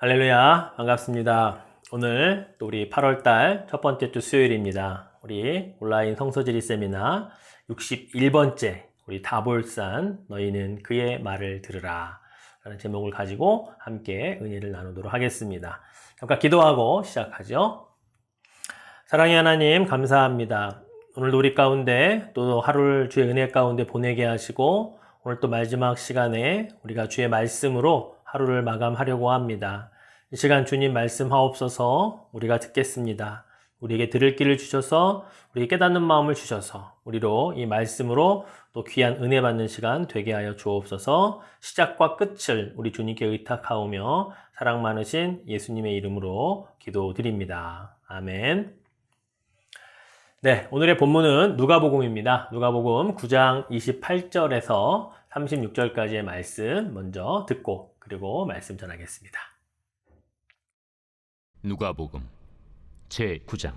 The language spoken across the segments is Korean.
할렐루야, 반갑습니다. 오늘 또 우리 8월달 첫 번째 주 수요일입니다. 우리 온라인 성서지리 세미나 61번째 우리 다볼산 너희는 그의 말을 들으라 라는 제목을 가지고 함께 은혜를 나누도록 하겠습니다. 잠깐 기도하고 시작하죠. 사랑의 하나님 감사합니다. 오늘도 우리 가운데 또 하루를 주의 은혜 가운데 보내게 하시고 오늘 또 마지막 시간에 우리가 주의 말씀으로 하루를 마감하려고 합니다. 이 시간 주님 말씀하옵소서. 우리가 듣겠습니다. 우리에게 들을 길을 주셔서 우리에게 깨닫는 마음을 주셔서 우리로 이 말씀으로 또 귀한 은혜 받는 시간 되게 하여 주옵소서. 시작과 끝을 우리 주님께 의탁하오며 사랑 많으신 예수님의 이름으로 기도드립니다. 아멘. 네, 오늘의 본문은 누가복음입니다. 누가복음 9장 28절에서 36절까지의 말씀 먼저 듣고 그리고 말씀 전하겠습니다. 누가복음 제9장.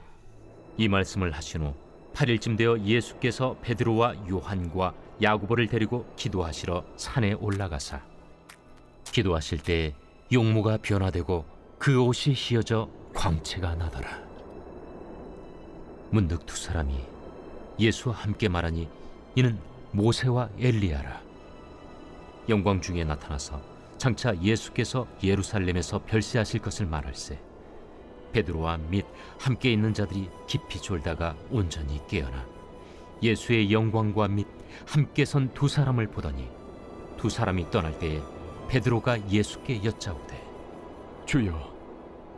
이 말씀을 하신 후 8일쯤 되어 예수께서 베드로와 요한과 야고보를 데리고 기도하시러 산에 올라가사 기도하실 때에 용모가 변화되고 그 옷이 휘어져 광채가 나더라. 문득 두 사람이 예수와 함께 말하니 이는 모세와 엘리야라. 영광 중에 나타나서 장차 예수께서 예루살렘에서 별세하실 것을 말할세 베드로와 및 함께 있는 자들이 깊이 졸다가 온전히 깨어나 예수의 영광과 및 함께 선 두 사람을 보더니 두 사람이 떠날 때에 베드로가 예수께 여짜오되 주여,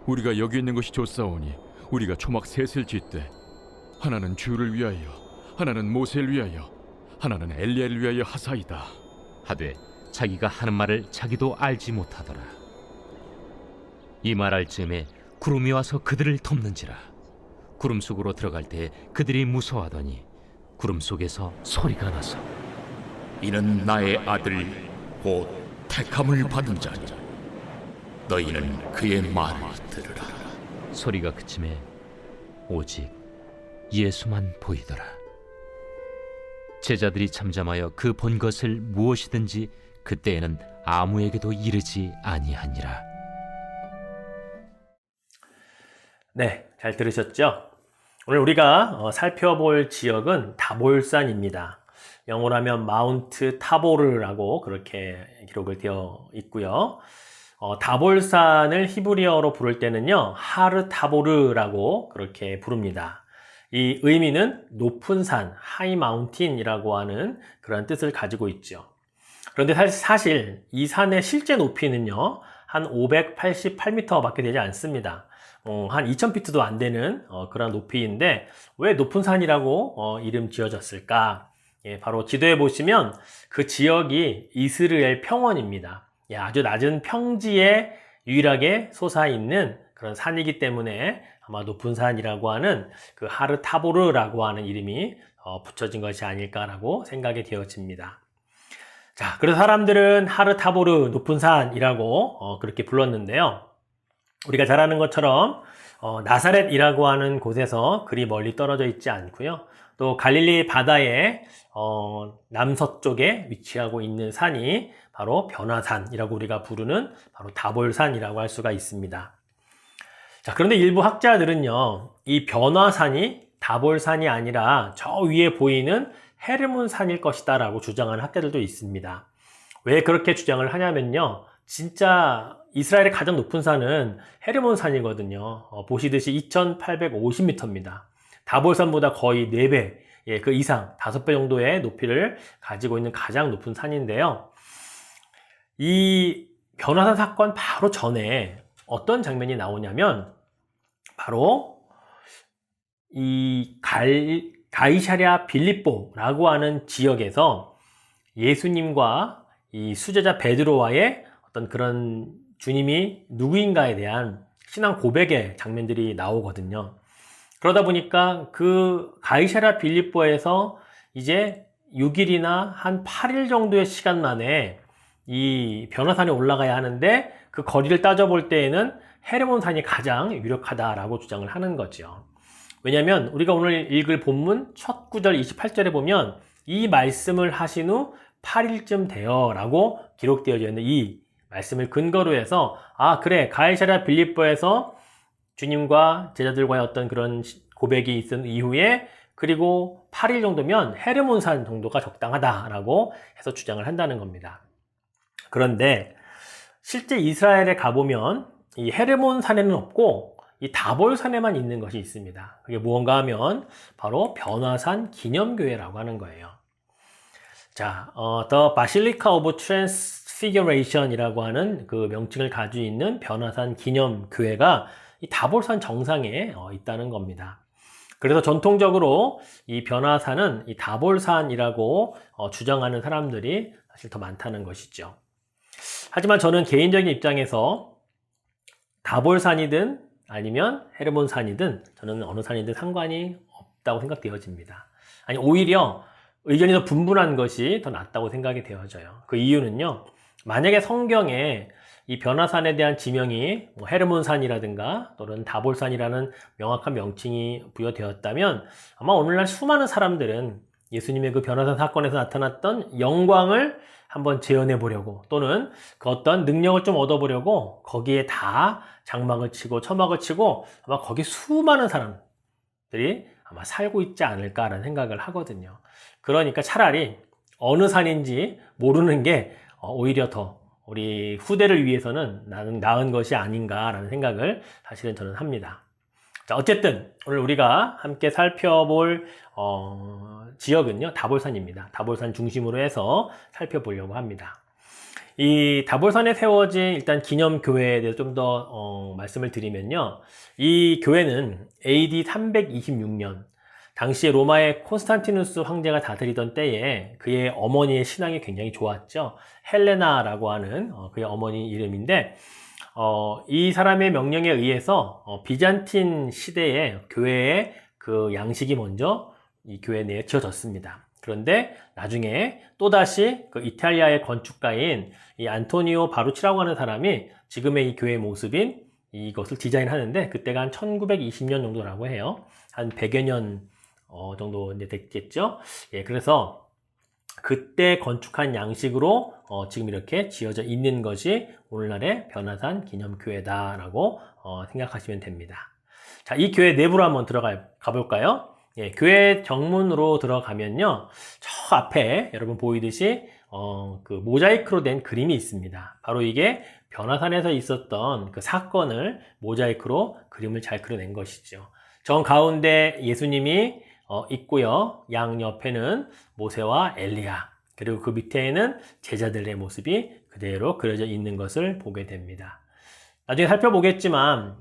우리가 여기 있는 것이 좋사오니 우리가 초막 셋을 짓되 하나는 주를 위하여, 하나는 모세를 위하여, 하나는 엘리야를 위하여 하사이다 하되 자기가 하는 말을 자기도 알지 못하더라. 이 말할 즈음에 구름이 와서 그들을 덮는지라. 구름 속으로 들어갈 때 그들이 무서워하더니 구름 속에서 소리가 나서 이는 나의 아들 곧 택함을 받은 자니 너희는 그의 말을 들으라. 소리가 그침에 오직 예수만 보이더라. 제자들이 잠잠하여 그 본 것을 무엇이든지 그때에는 아무에게도 이르지 아니하니라. 네, 잘 들으셨죠? 오늘 우리가 살펴볼 지역은 다볼산입니다. 영어로 하면 마운트 타보르라고 그렇게 기록을 되어 있고요. 다볼산을 히브리어로 부를 때는요, 하르 타보르라고 그렇게 부릅니다. 이 의미는 높은 산, 하이 마운틴이라고 하는 그런 뜻을 가지고 있죠. 그런데 사실 이 산의 실제 높이는요, 한 588m 밖에 되지 않습니다. 한 2000피트도 안 되는 그런 높이인데 왜 높은 산이라고 이름 지어졌을까? 예, 바로 지도에 보시면 그 지역이 이스라엘 평원입니다. 예, 아주 낮은 평지에 유일하게 솟아있는 그런 산이기 때문에 아마 높은 산이라고 하는 그 하르 타보르라고 하는 이름이 붙여진 것이 아닐까라고 생각이 되어집니다. 자, 그래서 사람들은 하르 타보르 높은 산이라고 그렇게 불렀는데요. 우리가 잘 아는 것처럼 나사렛이라고 하는 곳에서 그리 멀리 떨어져 있지 않고요. 또 갈릴리 바다의 남서쪽에 위치하고 있는 산이 바로 변화산이라고 우리가 부르는 바로 다볼산이라고 할 수가 있습니다. 자, 그런데 일부 학자들은요, 이 변화산이 다볼산이 아니라 저 위에 보이는 헤르몬산일 것이다 라고 주장하는 학자들도 있습니다. 왜 그렇게 주장을 하냐면요, 진짜 이스라엘의 가장 높은 산은 헤르몬산이거든요. 보시듯이 2850m입니다. 다볼산보다 거의 4배, 예, 그 이상 5배 정도의 높이를 가지고 있는 가장 높은 산인데요. 이 변화산 사건 바로 전에 어떤 장면이 나오냐면 바로 이 가이사랴 빌립보라고 하는 지역에서 예수님과 이 수제자 베드로와의 어떤 그런 주님이 누구인가에 대한 신앙 고백의 장면들이 나오거든요. 그러다 보니까 그 가이사랴 빌립보에서 이제 6일이나 한 8일 정도의 시간 만에 이 변화산에 올라가야 하는데 그 거리를 따져볼 때에는 헤르몬산이 가장 유력하다라고 주장을 하는 거죠. 왜냐하면 우리가 오늘 읽을 본문 첫 구절 28절에 보면 이 말씀을 하신 후 8일쯤 되어 라고 기록되어져 있는 이 말씀을 근거로 해서 아 그래 가이사랴 빌립보에서 주님과 제자들과의 어떤 그런 고백이 있은 이후에 그리고 8일 정도면 헤르몬산 정도가 적당하다라고 해서 주장을 한다는 겁니다. 그런데 실제 이스라엘에 가보면 이 헤르몬산에는 없고 이 다볼산에만 있는 것이 있습니다. 그게 무언가 하면 바로 변화산 기념교회라고 하는 거예요. 자, The Basilica of Transfiguration이라고 하는 그 명칭을 가지고 있는 변화산 기념교회가 이 다볼산 정상에 있다는 겁니다. 그래서 전통적으로 이 변화산은 이 다볼산이라고 주장하는 사람들이 사실 더 많다는 것이죠. 하지만 저는 개인적인 입장에서 다볼산이든 아니면 헤르몬산이든 저는 어느 산이든 상관이 없다고 생각되어집니다. 아니 오히려 의견이 더 분분한 것이 더 낫다고 생각이 되어져요. 그 이유는요. 만약에 성경에 이 변화산에 대한 지명이 뭐 헤르몬산이라든가 또는 다볼산이라는 명확한 명칭이 부여되었다면 아마 오늘날 수많은 사람들은 예수님의 그 변화산 사건에서 나타났던 영광을 한번 재현해 보려고 또는 그 어떤 능력을 좀 얻어보려고 거기에 다 장막을 치고 처막을 치고 아마 거기 수많은 사람들이 아마 살고 있지 않을까라는 생각을 하거든요. 그러니까 차라리 어느 산인지 모르는 게 오히려 더 우리 후대를 위해서는 나은 것이 아닌가라는 생각을 사실은 저는 합니다. 자, 어쨌든 오늘 우리가 함께 살펴볼 지역은요 다볼산입니다. 다볼산 중심으로 해서 살펴보려고 합니다. 이 다볼산에 세워진 일단 기념교회에 대해서 좀 더 말씀을 드리면요, 이 교회는 AD 326년 당시에 로마의 콘스탄티누스 황제가 다스리던 때에 그의 어머니의 신앙이 굉장히 좋았죠. 헬레나라고 하는 그의 어머니 이름인데 이 사람의 명령에 의해서 비잔틴 시대에 교회의 그 양식이 먼저 이 교회 내에 지어졌습니다. 그런데 나중에 또다시 그 이탈리아의 건축가인 이 안토니오 바루치라고 하는 사람이 지금의 이 교회의 모습인 이것을 디자인하는데 그때가 한 1920년 정도라고 해요. 한 100여 년 정도 이제 됐겠죠. 예, 그래서 그때 건축한 양식으로 지금 이렇게 지어져 있는 것이 오늘날의 변화산 기념교회다라고 생각하시면 됩니다. 자, 이 교회 내부로 한번 가볼까요? 예, 교회 정문으로 들어가면요, 저 앞에 여러분 보이듯이 그 모자이크로 된 그림이 있습니다. 바로 이게 변화산에서 있었던 그 사건을 모자이크로 그림을 잘 그려낸 것이죠. 정 가운데 예수님이 있고요. 양 옆에는 모세와 엘리야, 그리고 그 밑에는 제자들의 모습이 그대로 그려져 있는 것을 보게 됩니다. 나중에 살펴보겠지만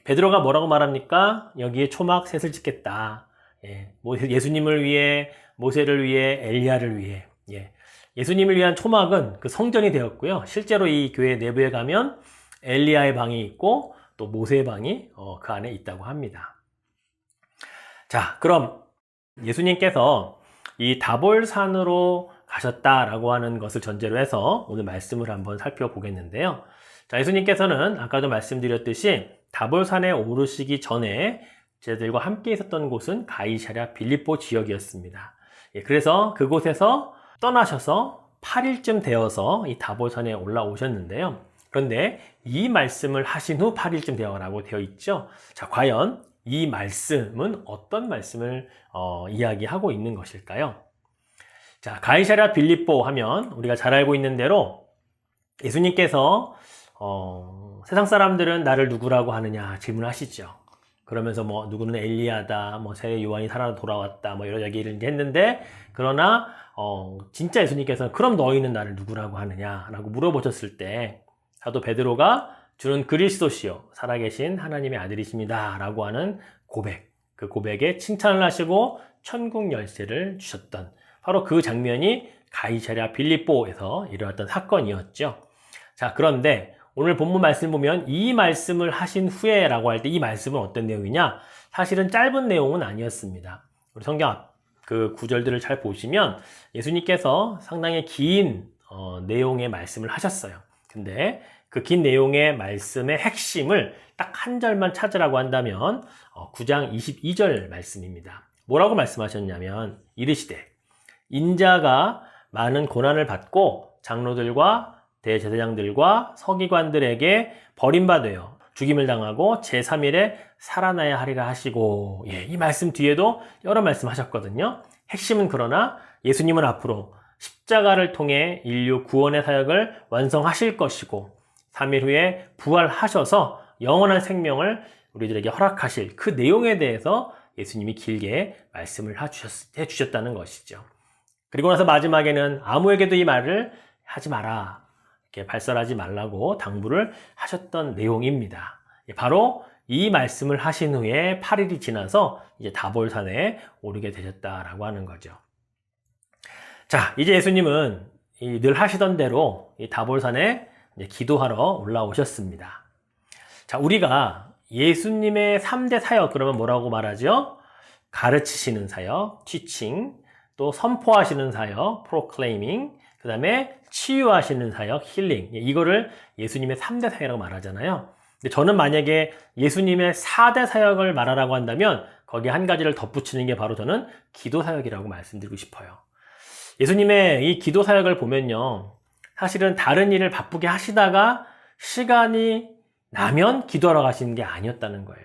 베드로가 뭐라고 말합니까? 여기에 초막 셋을 짓겠다. 예, 예수님을 위해, 모세를 위해, 엘리야를 위해. 예, 예수님을 위한 초막은 그 성전이 되었고요. 실제로 이 교회 내부에 가면 엘리야의 방이 있고 또 모세의 방이 그 안에 있다고 합니다. 자, 그럼 예수님께서 이 다볼산으로 가셨다라고 하는 것을 전제로 해서 오늘 말씀을 한번 살펴보겠는데요. 자, 예수님께서는 아까도 말씀드렸듯이 다볼산에 오르시기 전에 제자들과 함께 있었던 곳은 가이사랴 빌립보 지역이었습니다. 예, 그래서 그곳에서 떠나셔서 8일쯤 되어서 이 다볼산에 올라오셨는데요. 그런데 이 말씀을 하신 후 8일쯤 되어라고 되어 있죠. 자, 과연 이 말씀은 어떤 말씀을 이야기하고 있는 것일까요? 자, 가이사랴 빌립보 하면 우리가 잘 알고 있는 대로 예수님께서 세상 사람들은 나를 누구라고 하느냐 질문하시죠. 그러면서 뭐 누구는 엘리야다, 뭐 새 요한이 살아 돌아왔다, 뭐 여러 얘기를 했는데, 그러나 진짜 예수님께서는 그럼 너희는 나를 누구라고 하느냐라고 물어보셨을 때 사도 베드로가 주는 그리스도시요 살아계신 하나님의 아들이십니다 라고 하는 고백, 그 고백에 칭찬을 하시고 천국 열쇠를 주셨던 바로 그 장면이 가이사랴 빌립보에서 일어났던 사건이었죠. 자, 그런데 오늘 본문 말씀 보면 이 말씀을 하신 후에 라고 할 때 이 말씀은 어떤 내용이냐? 사실은 짧은 내용은 아니었습니다. 우리 성경 그 구절들을 잘 보시면 예수님께서 상당히 긴 내용의 말씀을 하셨어요. 근데 그 긴 내용의 말씀의 핵심을 딱 한 절만 찾으라고 한다면 9장 22절 말씀입니다. 뭐라고 말씀하셨냐면 이르시되 인자가 많은 고난을 받고 장로들과 대제사장들과 서기관들에게 버림받아요. 죽임을 당하고 제3일에 살아나야 하리라 하시고, 이 말씀 뒤에도 여러 말씀 하셨거든요. 핵심은 그러나 예수님은 앞으로 십자가를 통해 인류 구원의 사역을 완성하실 것이고 3일 후에 부활하셔서 영원한 생명을 우리들에게 허락하실 그 내용에 대해서 예수님이 길게 말씀을 해주셨다는 것이죠. 그리고 나서 마지막에는 아무에게도 이 말을 하지 마라, 이렇게 발설하지 말라고 당부를 하셨던 내용입니다. 바로 이 말씀을 하신 후에 8일이 지나서 이제 다볼산에 오르게 되셨다라고 하는 거죠. 자, 이제 예수님은 늘 하시던 대로 이 다볼산에 이제 기도하러 올라오셨습니다. 자, 우리가 예수님의 3대 사역, 그러면 뭐라고 말하죠? 가르치시는 사역, teaching, 또 선포하시는 사역, proclaiming, 그 다음에 치유하시는 사역, healing. 이거를 예수님의 3대 사역이라고 말하잖아요. 근데 저는 만약에 예수님의 4대 사역을 말하라고 한다면 거기에 한 가지를 덧붙이는 게 바로 저는 기도 사역이라고 말씀드리고 싶어요. 예수님의 이 기도 사역을 보면요, 사실은 다른 일을 바쁘게 하시다가 시간이 나면 기도하러 가시는 게 아니었다는 거예요.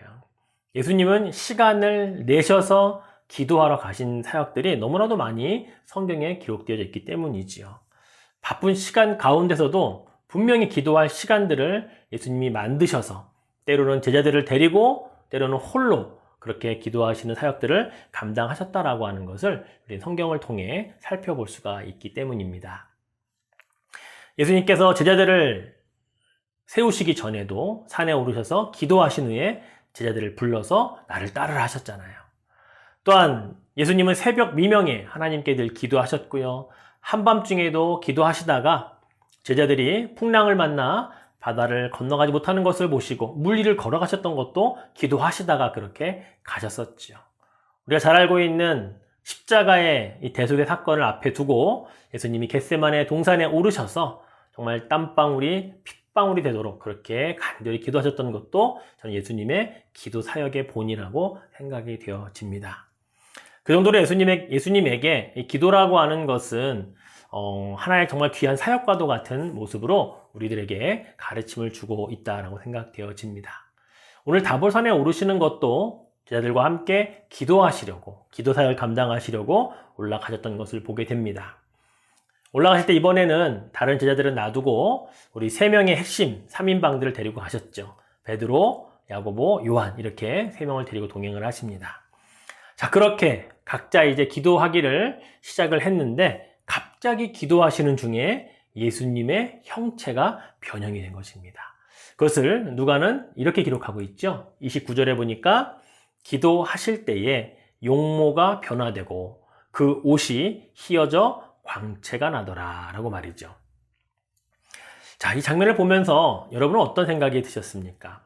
예수님은 시간을 내셔서 기도하러 가신 사역들이 너무나도 많이 성경에 기록되어 있기 때문이지요. 바쁜 시간 가운데서도 분명히 기도할 시간들을 예수님이 만드셔서 때로는 제자들을 데리고 때로는 홀로 그렇게 기도하시는 사역들을 감당하셨다라고 하는 것을 우리 성경을 통해 살펴볼 수가 있기 때문입니다. 예수님께서 제자들을 세우시기 전에도 산에 오르셔서 기도하신 후에 제자들을 불러서 나를 따르라 하셨잖아요. 또한 예수님은 새벽 미명에 하나님께 늘 기도하셨고요. 한밤중에도 기도하시다가 제자들이 풍랑을 만나 바다를 건너가지 못하는 것을 보시고 물 위를 걸어가셨던 것도 기도하시다가 그렇게 가셨었죠. 우리가 잘 알고 있는 십자가의 이 대속의 사건을 앞에 두고 예수님이 겟세마네 동산에 오르셔서 정말 땀방울이 핏방울이 되도록 그렇게 간절히 기도하셨던 것도 저는 예수님의 기도 사역의 본이라고 생각이 되어집니다. 그 정도로 예수님에게 이 기도라고 하는 것은 하나의 정말 귀한 사역과도 같은 모습으로 우리들에게 가르침을 주고 있다고 생각되어집니다. 오늘 다볼산에 오르시는 것도 제자들과 함께 기도하시려고, 기도 사역을 감당하시려고 올라가셨던 것을 보게 됩니다. 올라가실 때 이번에는 다른 제자들은 놔두고 우리 3명의 핵심 3인방들을 데리고 가셨죠. 베드로, 야고보, 요한, 이렇게 3명을 데리고 동행을 하십니다. 자, 그렇게 각자 이제 기도하기를 시작을 했는데 갑자기 기도하시는 중에 예수님의 형체가 변형이 된 것입니다. 그것을 누가는 이렇게 기록하고 있죠. 29절에 보니까 기도하실 때에 용모가 변화되고 그 옷이 휘어져 광채가 나더라 라고 말이죠. 자, 이 장면을 보면서 여러분은 어떤 생각이 드셨습니까?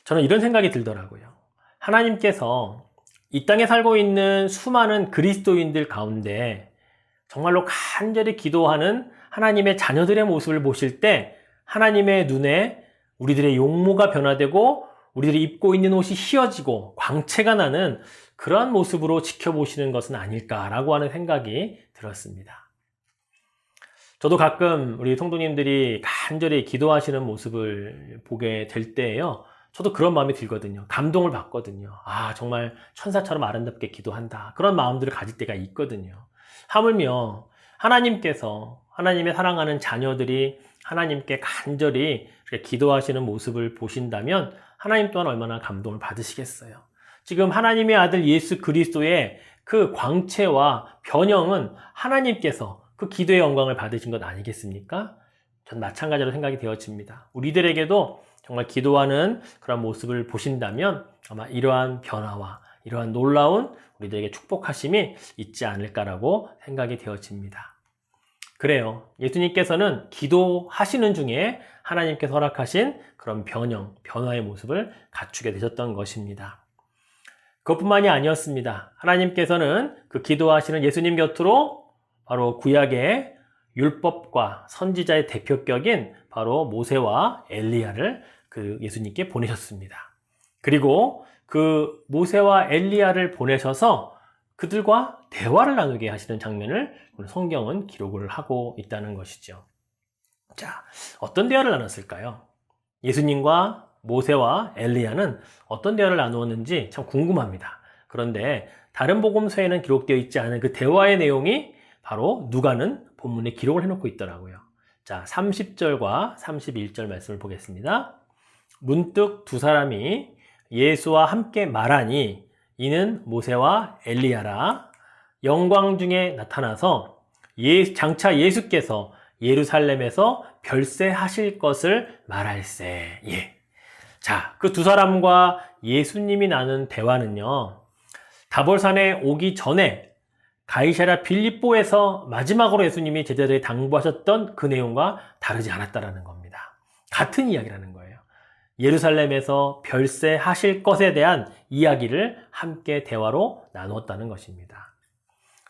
저는 이런 생각이 들더라고요. 하나님께서 이 땅에 살고 있는 수많은 그리스도인들 가운데 정말로 간절히 기도하는 하나님의 자녀들의 모습을 보실 때 하나님의 눈에 우리들의 용모가 변화되고 우리들이 입고 있는 옷이 휘어지고 광채가 나는 그러한 모습으로 지켜보시는 것은 아닐까라고 하는 생각이 들었습니다. 저도 가끔 우리 성도님들이 간절히 기도하시는 모습을 보게 될 때에요, 저도 그런 마음이 들거든요. 감동을 받거든요. 아, 정말 천사처럼 아름답게 기도한다. 그런 마음들을 가질 때가 있거든요. 하물며 하나님께서 하나님의 사랑하는 자녀들이 하나님께 간절히 기도하시는 모습을 보신다면 하나님 또한 얼마나 감동을 받으시겠어요. 지금 하나님의 아들 예수 그리스도의 그 광채와 변형은 하나님께서 그 기도의 영광을 받으신 것 아니겠습니까? 전 마찬가지로 생각이 되어집니다. 우리들에게도 정말 기도하는 그런 모습을 보신다면 아마 이러한 변화와 이러한 놀라운 우리들에게 축복하심이 있지 않을까라고 생각이 되어집니다. 그래요. 예수님께서는 기도하시는 중에 하나님께서 허락하신 그런 변형, 변화의 모습을 갖추게 되셨던 것입니다. 그것뿐만이 아니었습니다. 하나님께서는 그 기도하시는 예수님 곁으로 바로 구약의 율법과 선지자의 대표격인 바로 모세와 엘리야를 그 예수님께 보내셨습니다. 그리고 그 모세와 엘리야를 보내셔서 그들과 대화를 나누게 하시는 장면을 성경은 기록을 하고 있다는 것이죠. 자, 어떤 대화를 나눴을까요? 예수님과 모세와 엘리야는 어떤 대화를 나누었는지 참 궁금합니다. 그런데 다른 복음서에는 기록되어 있지 않은 그 대화의 내용이 바로 누가는 본문에 기록을 해놓고 있더라고요. 자, 30절과 31절 말씀을 보겠습니다. 문득 두 사람이 예수와 함께 말하니 이는 모세와 엘리야라. 영광 중에 나타나서 장차 예수께서 예루살렘에서 별세하실 것을 말할세. 예. 자, 그 두 사람과 예수님이 나눈 대화는요, 다볼산에 오기 전에 가이사랴 빌립보에서 마지막으로 예수님이 제자들에게 당부하셨던 그 내용과 다르지 않았다라는 겁니다. 같은 이야기라는 거예요. 예루살렘에서 별세하실 것에 대한 이야기를 함께 대화로 나누었다는 것입니다.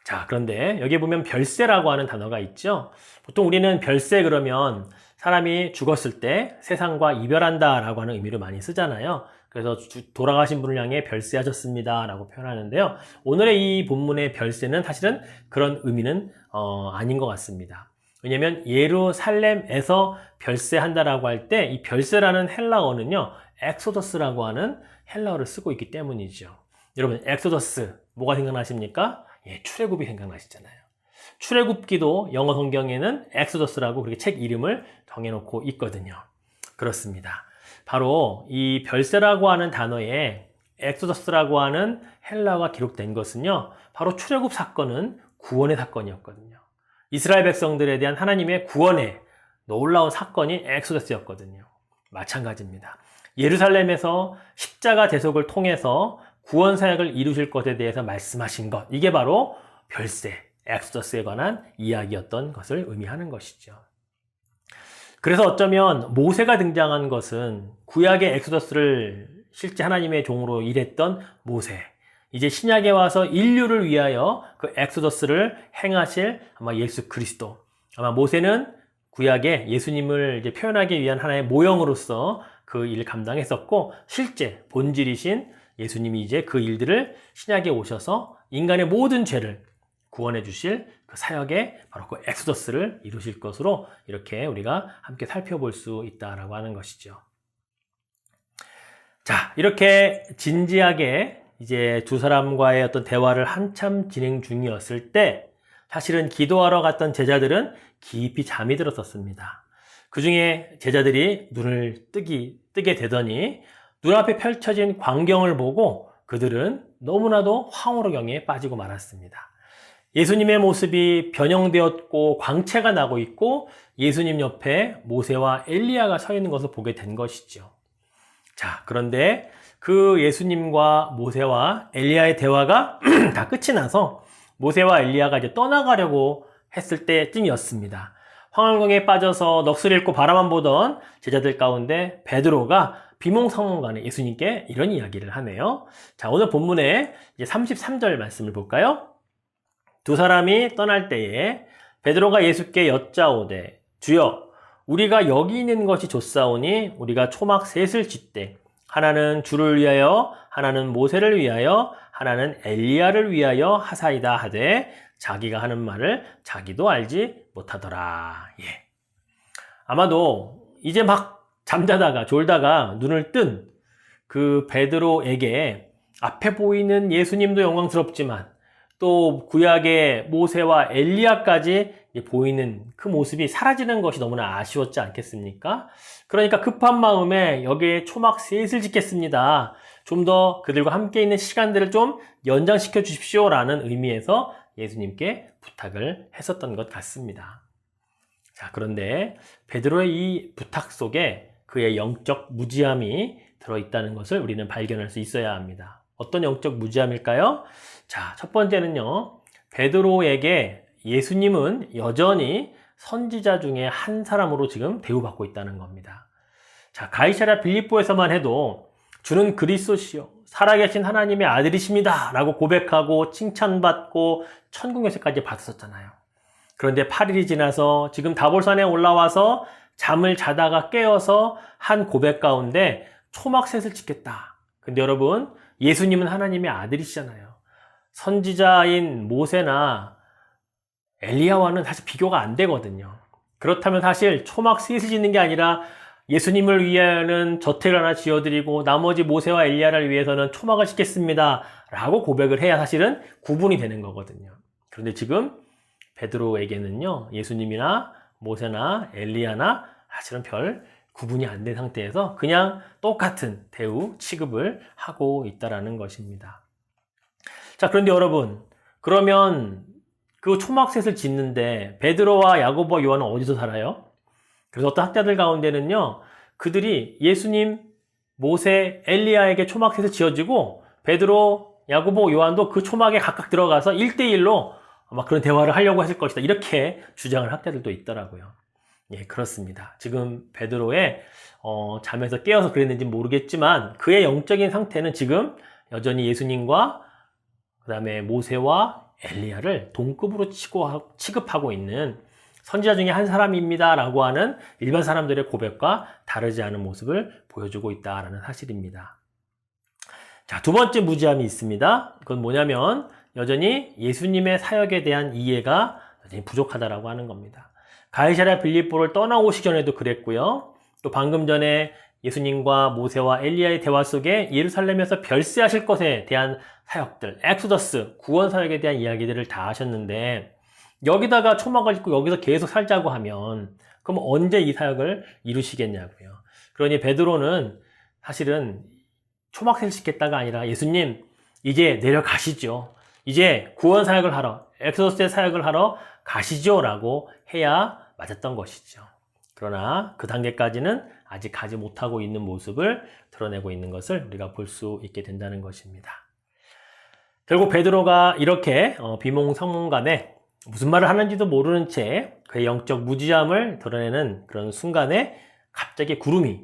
자, 그런데 여기 보면 별세라고 하는 단어가 있죠. 보통 우리는 별세 그러면 사람이 죽었을 때 세상과 이별한다 라고 하는 의미로 많이 쓰잖아요. 그래서 돌아가신 분을 향해 별세하셨습니다 라고 표현하는데요. 오늘의 이 본문의 별세는 사실은 그런 의미는 아닌 것 같습니다. 왜냐하면 예루살렘에서 별세한다라고 할 때 이 별세라는 헬라어는요, 엑소더스라고 하는 헬라어를 쓰고 있기 때문이죠. 여러분, 엑소더스 뭐가 생각나십니까? 예, 출애굽이 생각나시잖아요. 출애굽기도 영어 성경에는 엑소더스라고 그렇게 책 이름을 정해놓고 있거든요. 그렇습니다. 바로 이 별세라고 하는 단어에 엑소더스라고 하는 헬라어가 기록된 것은요, 바로 출애굽 사건은 구원의 사건이었거든요. 이스라엘 백성들에 대한 하나님의 구원의 놀라운 사건이 엑소더스였거든요. 마찬가지입니다. 예루살렘에서 십자가 대속을 통해서 구원 사역을 이루실 것에 대해서 말씀하신 것, 이게 바로 별세, 엑소더스에 관한 이야기였던 것을 의미하는 것이죠. 그래서 어쩌면 모세가 등장한 것은 구약의 엑소더스를 실제 하나님의 종으로 일했던 모세, 이제 신약에 와서 인류를 위하여 그 엑소더스를 행하실 아마 예수 그리스도, 아마 모세는 구약에 예수님을 이제 표현하기 위한 하나의 모형으로서 그 일을 감당했었고, 실제 본질이신 예수님이 이제 그 일들을 신약에 오셔서 인간의 모든 죄를 구원해 주실 그 사역에 바로 그 엑소더스를 이루실 것으로 이렇게 우리가 함께 살펴볼 수 있다라고 하는 것이죠. 자, 이렇게 진지하게 이제 두 사람과의 어떤 대화를 한참 진행 중이었을 때 사실은 기도하러 갔던 제자들은 깊이 잠이 들었었습니다. 그 중에 제자들이 눈을 뜨게 되더니 눈앞에 펼쳐진 광경을 보고 그들은 너무나도 황홀경에 빠지고 말았습니다. 예수님의 모습이 변형되었고 광채가 나고 있고 예수님 옆에 모세와 엘리야가 서 있는 것을 보게 된 것이죠. 자, 그런데 그 예수님과 모세와 엘리야의 대화가 다 끝이 나서 모세와 엘리야가 이제 떠나가려고 했을 때쯤이었습니다. 황홀경에 빠져서 넋을 잃고 바라만 보던 제자들 가운데 베드로가 비몽사몽간에 예수님께 이런 이야기를 하네요. 자, 오늘 본문에 이제 33절 말씀을 볼까요? 두 사람이 떠날 때에 베드로가 예수께 여짜오되 주여 우리가 여기 있는 것이 좋사오니 우리가 초막 셋을 짓되 하나는 주를 위하여 하나는 모세를 위하여 하나는 엘리야를 위하여 하사이다 하되 자기가 하는 말을 자기도 알지 못하더라. 예. 아마도 이제 막 잠자다가 졸다가 눈을 뜬 그 베드로에게 앞에 보이는 예수님도 영광스럽지만 또 구약의 모세와 엘리야까지 보이는 그 모습이 사라지는 것이 너무나 아쉬웠지 않겠습니까? 그러니까 급한 마음에 여기에 초막 셋을 짓겠습니다. 좀 더 그들과 함께 있는 시간들을 좀 연장시켜 주십시오라는 의미에서 예수님께 부탁을 했었던 것 같습니다. 자, 그런데 베드로의 이 부탁 속에 그의 영적 무지함이 들어있다는 것을 우리는 발견할 수 있어야 합니다. 어떤 영적 무지함일까요? 자, 첫 번째는요, 베드로에게 예수님은 여전히 선지자 중에 한 사람으로 지금 대우받고 있다는 겁니다. 자, 가이사랴 빌립보에서만 해도 주는 그리스도시요 살아계신 하나님의 아들이십니다 라고 고백하고 칭찬받고 천국 열쇠까지 받았었잖아요. 그런데 8일이 지나서 지금 다볼산에 올라와서 잠을 자다가 깨어서 한 고백 가운데 초막셋을 짓겠다. 근데 여러분, 예수님은 하나님의 아들이시잖아요. 선지자인 모세나 엘리야와는 사실 비교가 안 되거든요. 그렇다면 사실 초막 셋을 짓는 게 아니라 예수님을 위하여는 저택을 하나 지어드리고 나머지 모세와 엘리야를 위해서는 초막을 짓겠습니다 라고 고백을 해야 사실은 구분이 되는 거거든요. 그런데 지금 베드로에게는요, 예수님이나 모세나 엘리야나 사실은 별 구분이 안 된 상태에서 그냥 똑같은 대우 취급을 하고 있다라는 것입니다. 자, 그런데 여러분, 그러면 그 초막셋을 짓는데 베드로와 야고보와 요한은 어디서 살아요? 그래서 어떤 학자들 가운데는요, 그들이 예수님, 모세, 엘리야에게 초막셋을 지어지고 베드로, 야고보, 요한도 그 초막에 각각 들어가서 1대1로 막 그런 대화를 하려고 했을 것이다. 이렇게 주장을 학자들도 있더라고요. 예, 그렇습니다. 지금 베드로의 잠에서 깨어서 그랬는지 모르겠지만 그의 영적인 상태는 지금 여전히 예수님과 그 다음에 모세와 엘리야를 동급으로 취급하고 있는 선지자 중에 한 사람입니다 라고 하는 일반 사람들의 고백과 다르지 않은 모습을 보여주고 있다라는 사실입니다. 자, 두 번째 무지함이 있습니다. 그건 뭐냐면 여전히 예수님의 사역에 대한 이해가 여전히 부족하다라고 하는 겁니다. 가이사랴 빌립보를 떠나오시기 전에도 그랬고요. 또 방금 전에 예수님과 모세와 엘리야의 대화 속에 예루살렘에서 별세하실 것에 대한 사역들, 엑소더스, 구원 사역에 대한 이야기들을 다 하셨는데 여기다가 초막을 짓고 여기서 계속 살자고 하면 그럼 언제 이 사역을 이루시겠냐고요. 그러니 베드로는 사실은 초막을 짓겠다가 아니라 예수님 이제 내려가시죠. 이제 구원 사역을 하러, 엑소더스의 사역을 하러 가시죠 라고 해야 맞았던 것이죠. 그러나 그 단계까지는 아직 가지 못하고 있는 모습을 드러내고 있는 것을 우리가 볼 수 있게 된다는 것입니다. 결국 베드로가 이렇게 비몽사몽간에 무슨 말을 하는지도 모르는 채 그의 영적 무지함을 드러내는 그런 순간에 갑자기 구름이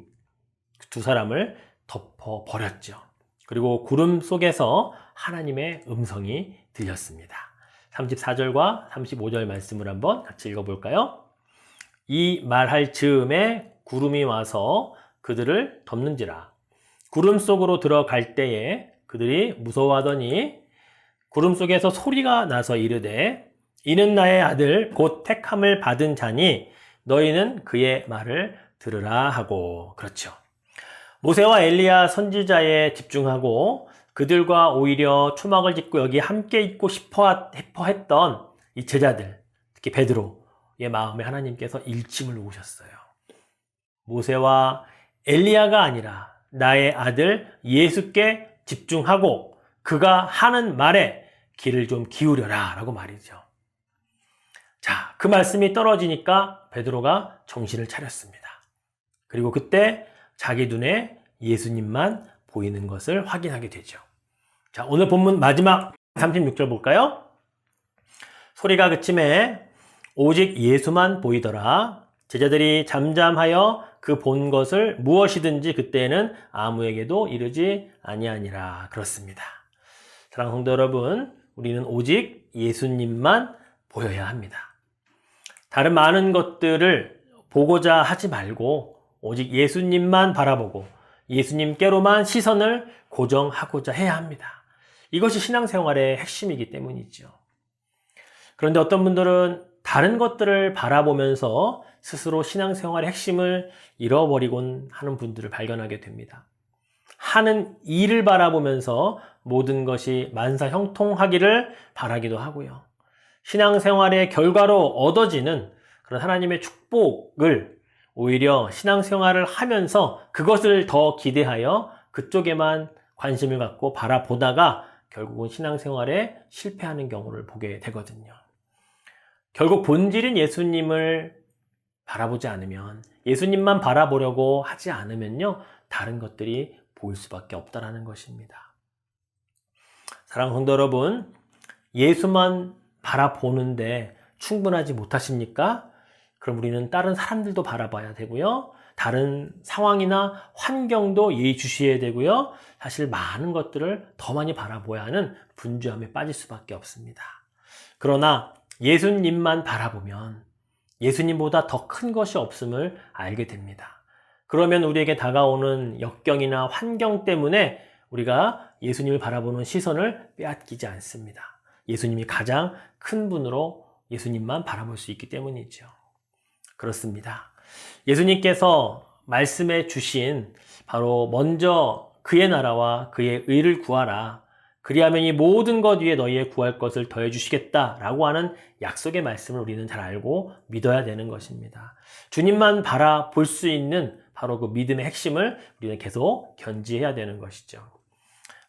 두 사람을 덮어버렸죠. 그리고 구름 속에서 하나님의 음성이 들렸습니다. 34절과 35절 말씀을 한번 같이 읽어볼까요? 이 말할 즈음에 구름이 와서 그들을 덮는지라. 구름 속으로 들어갈 때에 그들이 무서워하더니 구름 속에서 소리가 나서 이르되 이는 나의 아들 곧 택함을 받은 자니 너희는 그의 말을 들으라 하고. 그렇죠. 모세와 엘리야 선지자에 집중하고 그들과 오히려 초막을 짓고 여기 함께 있고 싶어 했던 이 제자들, 특히 베드로의 마음에 하나님께서 일침을 놓으셨어요. 모세와 엘리야가 아니라 나의 아들 예수께 집중하고 그가 하는 말에 귀를 좀 기울여라 라고 말이죠. 자, 그 말씀이 떨어지니까 베드로가 정신을 차렸습니다. 그리고 그때 자기 눈에 예수님만 보이는 것을 확인하게 되죠. 자, 오늘 본문 마지막 36절 볼까요? 소리가 그침에 오직 예수만 보이더라. 제자들이 잠잠하여 그 본 것을 무엇이든지 그때는 아무에게도 이르지 아니하니라. 그렇습니다. 사랑하는 성도 여러분, 우리는 오직 예수님만 보여야 합니다. 다른 많은 것들을 보고자 하지 말고 오직 예수님만 바라보고 예수님께로만 시선을 고정하고자 해야 합니다. 이것이 신앙생활의 핵심이기 때문이죠. 그런데 어떤 분들은 다른 것들을 바라보면서 스스로 신앙생활의 핵심을 잃어버리곤 하는 분들을 발견하게 됩니다. 하는 일을 바라보면서 모든 것이 만사형통하기를 바라기도 하고요. 신앙생활의 결과로 얻어지는 그런 하나님의 축복을 오히려 신앙생활을 하면서 그것을 더 기대하여 그쪽에만 관심을 갖고 바라보다가 결국은 신앙생활에 실패하는 경우를 보게 되거든요. 결국 본질인 예수님을 바라보지 않으면, 예수님만 바라보려고 하지 않으면요, 다른 것들이 보일 수밖에 없다는 것입니다. 사랑하는 성도 여러분, 예수만 바라보는데 충분하지 못하십니까? 그럼 우리는 다른 사람들도 바라봐야 되고요. 다른 상황이나 환경도 예의주시해야 되고요. 사실 많은 것들을 더 많이 바라봐야 하는 분주함에 빠질 수밖에 없습니다. 그러나 예수님만 바라보면 예수님보다 더 큰 것이 없음을 알게 됩니다. 그러면 우리에게 다가오는 역경이나 환경 때문에 우리가 예수님을 바라보는 시선을 빼앗기지 않습니다. 예수님이 가장 큰 분으로 예수님만 바라볼 수 있기 때문이죠. 그렇습니다. 예수님께서 말씀해 주신 바로 먼저 그의 나라와 그의 의를 구하라. 그리하면 이 모든 것 위에 너희의 구할 것을 더해 주시겠다라고 하는 약속의 말씀을 우리는 잘 알고 믿어야 되는 것입니다. 주님만 바라볼 수 있는 바로 그 믿음의 핵심을 우리는 계속 견지해야 되는 것이죠.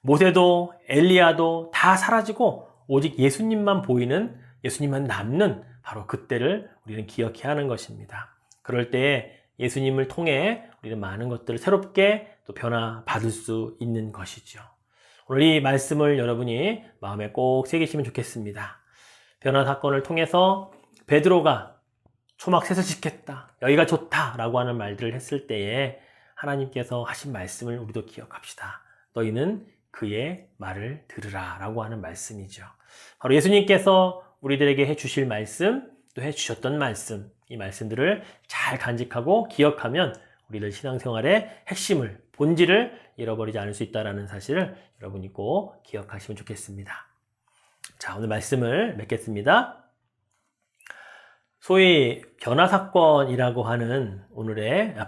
모세도 엘리야도 다 사라지고 오직 예수님만 보이는, 예수님만 남는 바로 그때를 우리는 기억해야 하는 것입니다. 그럴 때에 예수님을 통해 우리는 많은 것들을 새롭게 또 변화받을 수 있는 것이죠. 오늘 이 말씀을 여러분이 마음에 꼭 새기시면 좋겠습니다. 변화 사건을 통해서 베드로가 초막 셋을 짓겠다, 여기가 좋다라고 하는 말들을 했을 때에 하나님께서 하신 말씀을 우리도 기억합시다. 너희는 그의 말을 들으라 라고 하는 말씀이죠. 바로 예수님께서 우리들에게 해주실 말씀, 또 해주셨던 말씀, 이 말씀들을 잘 간직하고 기억하면 우리들 신앙생활의 핵심을, 본질을 잃어버리지 않을 수 있다는 사실을 여러분이 꼭 기억하시면 좋겠습니다. 자, 오늘 말씀을 맺겠습니다. 소위 변화사건이라고 하는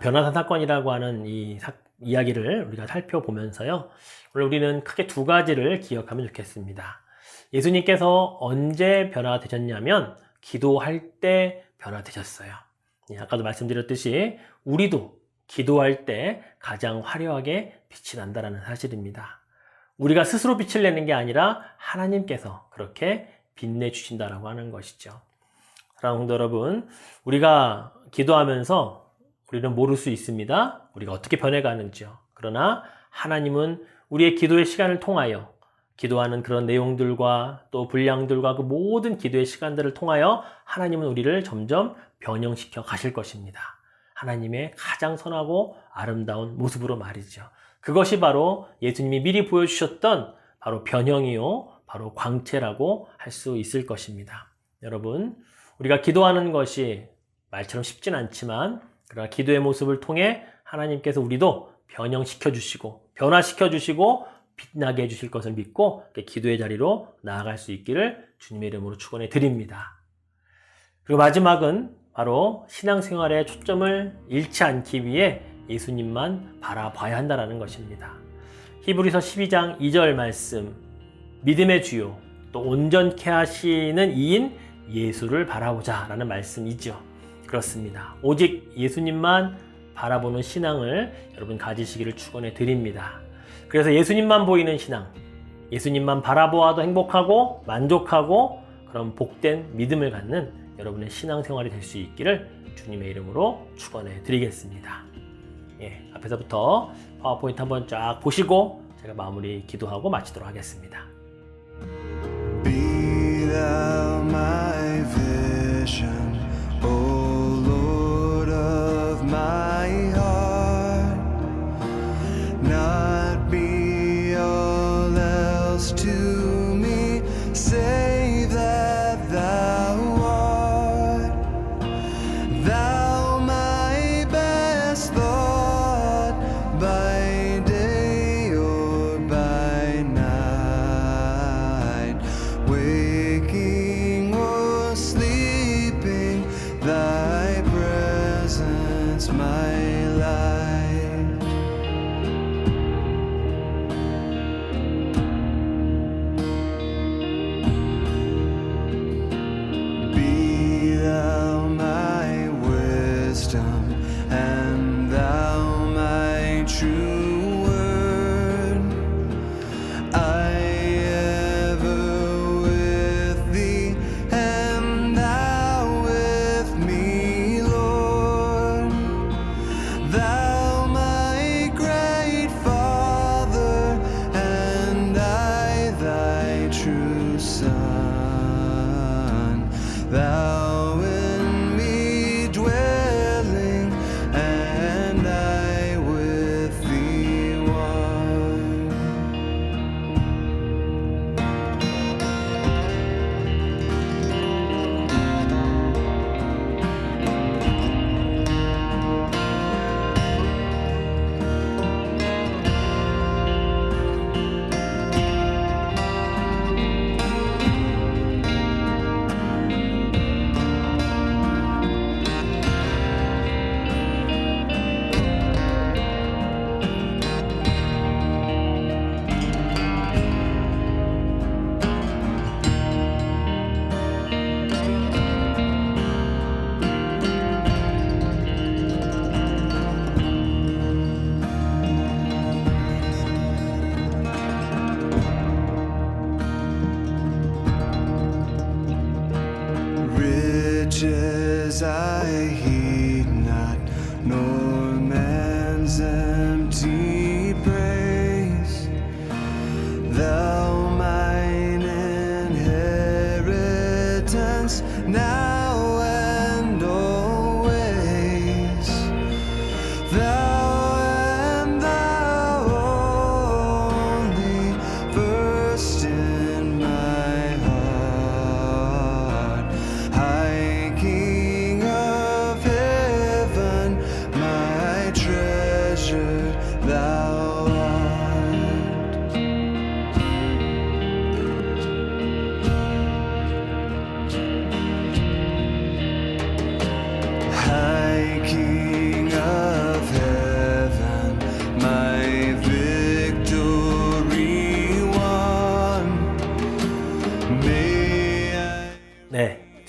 변화사건이라고 하는 이 이야기를 우리가 살펴보면서요, 오늘 우리는 크게 두 가지를 기억하면 좋겠습니다. 예수님께서 언제 변화되셨냐면 기도할 때 변화되셨어요. 아까도 말씀드렸듯이 우리도 기도할 때 가장 화려하게 빛이 난다는 사실입니다. 우리가 스스로 빛을 내는 게 아니라 하나님께서 그렇게 빛내주신다라고 하는 것이죠. 사랑하는 성도 여러분, 우리가 기도하면서 우리는 모를 수 있습니다. 우리가 어떻게 변해가는지요. 그러나 하나님은 우리의 기도의 시간을 통하여, 기도하는 그런 내용들과 또 분량들과 그 모든 기도의 시간들을 통하여 하나님은 우리를 점점 변형시켜 가실 것입니다. 하나님의 가장 선하고 아름다운 모습으로 말이죠. 그것이 바로 예수님이 미리 보여주셨던 바로 변형이요, 바로 광채라고 할 수 있을 것입니다. 여러분, 우리가 기도하는 것이 말처럼 쉽진 않지만, 그러나 기도의 모습을 통해 하나님께서 우리도 변형시켜 주시고 변화시켜 주시고 빛나게 해주실 것을 믿고 기도의 자리로 나아갈 수 있기를 주님의 이름으로 축원해 드립니다. 그리고 마지막은 바로 신앙생활의 초점을 잃지 않기 위해 예수님만 바라봐야 한다는 것입니다. 히브리서 12장 2절 말씀, 믿음의 주요 또 온전케 하시는 이인 예수를 바라보자 라는 말씀이죠. 그렇습니다. 오직 예수님만 바라보는 신앙을 여러분 가지시기를 축원해 드립니다. 그래서 예수님만 보이는 신앙, 예수님만 바라보아도 행복하고 만족하고 그런 복된 믿음을 갖는 여러분의 신앙생활이 될 수 있기를 주님의 이름으로 축원해 드리겠습니다. 앞에서부터 파워포인트 한번 쫙 보시고 제가 마무리 기도하고 마치도록 하겠습니다. Be thou my vision, O Lord of my heart, not be all else to me, save that thou art, thou my best thought, by day or by night, waking or sleeping, thy presence my light. Be thou my wisdom, and thou my true word. I ever with thee, and thou with me, Lord. Thou my great Father, and I thy true Son. Thou in me dwelling, and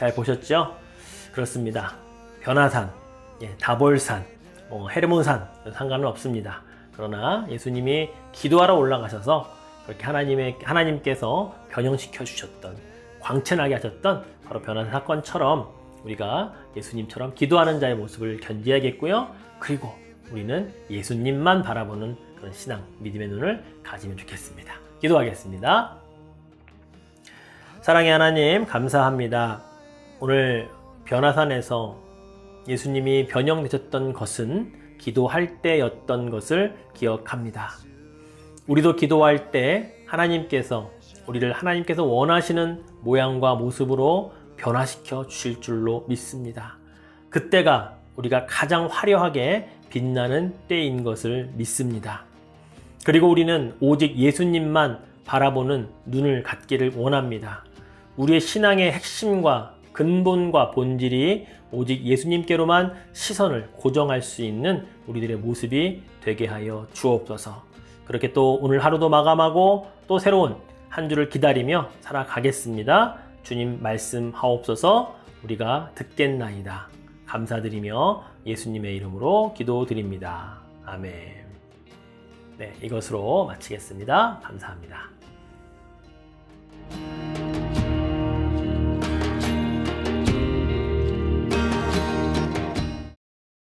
잘 보셨죠? 그렇습니다. 변화산, 다볼산, 헤르몬산 상관은 없습니다. 그러나 예수님이 기도하러 올라가셔서 그렇게 하나님께서 변형시켜 주셨던, 광채나게 하셨던 바로 변화산 사건처럼 우리가 예수님처럼 기도하는 자의 모습을 견지해야겠고요. 그리고 우리는 예수님만 바라보는 그런 신앙, 믿음의 눈을 가지면 좋겠습니다. 기도하겠습니다. 사랑의 하나님, 감사합니다. 오늘 변화산에서 예수님이 변형되셨던 것은 기도할 때였던 것을 기억합니다. 우리도 기도할 때 우리를 하나님께서 원하시는 모양과 모습으로 변화시켜 주실 줄로 믿습니다. 그때가 우리가 가장 화려하게 빛나는 때인 것을 믿습니다. 그리고 우리는 오직 예수님만 바라보는 눈을 갖기를 원합니다. 우리의 신앙의 핵심과 근본과 본질이 오직 예수님께로만 시선을 고정할 수 있는 우리들의 모습이 되게 하여 주옵소서. 그렇게 또 오늘 하루도 마감하고 또 새로운 한 주를 기다리며 살아가겠습니다. 주님 말씀하옵소서. 우리가 듣겠나이다. 감사드리며 예수님의 이름으로 기도드립니다. 아멘. 네, 이것으로 마치겠습니다. 감사합니다.